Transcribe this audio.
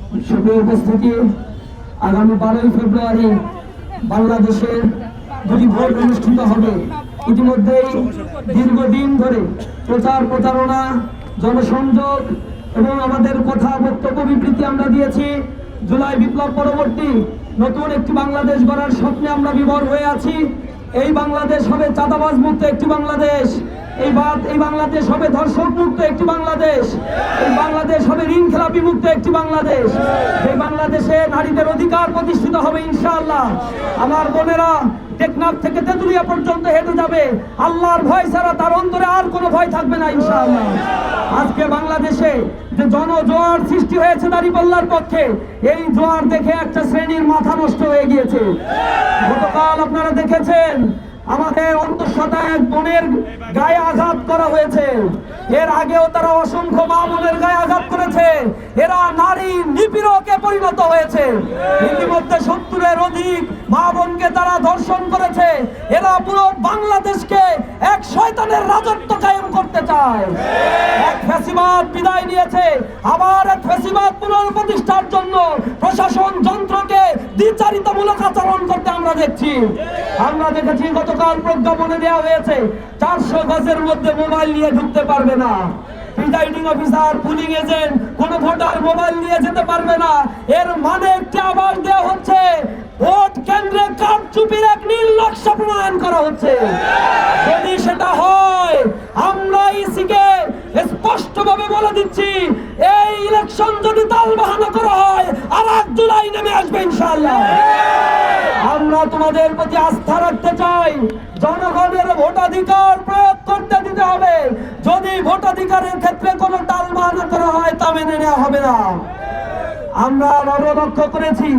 সুপ্রিয় উপস্থিতি, আগামী 12ই ফেব্রুয়ারি বাংলাদেশের দুটি ভোট অনুষ্ঠিত হবে। ইতিমধ্যেই দীর্ঘদিন ধরে প্রচার প্রচারণা, জনসংযোগ এবং আমাদের কথা বক্তব্য বিবৃতি আমরা দিয়েছি। জুলাই বিপ্লব পরবর্তী নতুন একটি বাংলাদেশ গড়ার স্বপ্নে আমরা বিভোর হয়ে আছি। এই বাংলাদেশ হবে চাঁদাবাজ মুক্ত একটি বাংলাদেশ, এই বাংলাদেশ হবে ধর্ষক মুক্ত একটি বাংলাদেশ, এই বাংলাদেশ হবে ঋণ খেলাপি মুক্ত একটি বাংলাদেশ। এই বাংলাদেশে নারীদের অধিকার প্রতিষ্ঠিত হবে ইনশাআল্লাহ। আমার বোনেরা টেকনাফ থেকে তেঁতুলিয়া পর্যন্ত হেঁটে যাবে, আল্লাহর ভয় ছাড়া তার অন্তরে আর কোনো ভয় থাকবে না ইনশাআল্লাহ। আজকে বাংলাদেশে যে জনজোয়ার সৃষ্টি হয়েছে দাঁড়িপাল্লার পক্ষে, এই জোয়ার দেখে একটা শ্রেণীর মাথা নষ্ট হয়ে গিয়েছে। গতকাল আপনারা দেখেছেন আমাদের অন্তঃসত্ত্বা এক বোনের গায়ে আঘাত করা হয়েছে। এর আগেও তারা অসংখ্য মা বোনের গায়ে আঘাত করেছে। এরা নারী নিপীড়কে পরিণত হয়েছে। ইতিমধ্যে 70-এর অধিক মা বোনকে তারা ধর্ষণ করেছে। এরা পুরো বাংলাদেশকে এক শয়তানের রাজত্ব কায়েম করতে চায়। এক ফ্যাসিবাদ বিদায় নিয়েছে, আবার এক ফ্যাসিবাদ পুনঃপ্রতিষ্ঠার জন্য প্রশাসন যন্ত্রকে দ্বিচারিতামূলক আচরণ করতে আমরা দেখছি। আমরা দেখেছি গতকাল প্রজ্ঞাপনে দেওয়া হয়েছে 400 গজের মধ্যে মোবাইল নিয়ে ঢুকতে পারবে না। প্রিজাইডিং অফিসার, পুলিং এজেন্ট কোন ভোটার মোবাইল নিয়ে যেতে পারবে না। এর মানে একটি আবার দেওয়া হচ্ছে, ভোট কেন্দ্রে কারচুপির এক নীল নকশা প্রণয়ন করা হচ্ছে। যদি সেটা হয়, আমরা ইসিকে স্পষ্টভাবে বলে দিচ্ছি, এই ইলেকশন যদি তালবাহানা করা হয়, আর 8 জুলাই নেমে আসবে ইনশাআল্লাহ। আমরা তোমাদের প্রতি আস্থা রাখতে চাই। জনগণের ভোটাধিকার প্রয়োগ করতে দিতে হবে। যদি ভোটাধিকারের ক্ষেত্রে কোনো টালবাহানা করা হয়, তা মেনে নেওয়া হবে না। আমরা আরো লক্ষ্য করেছি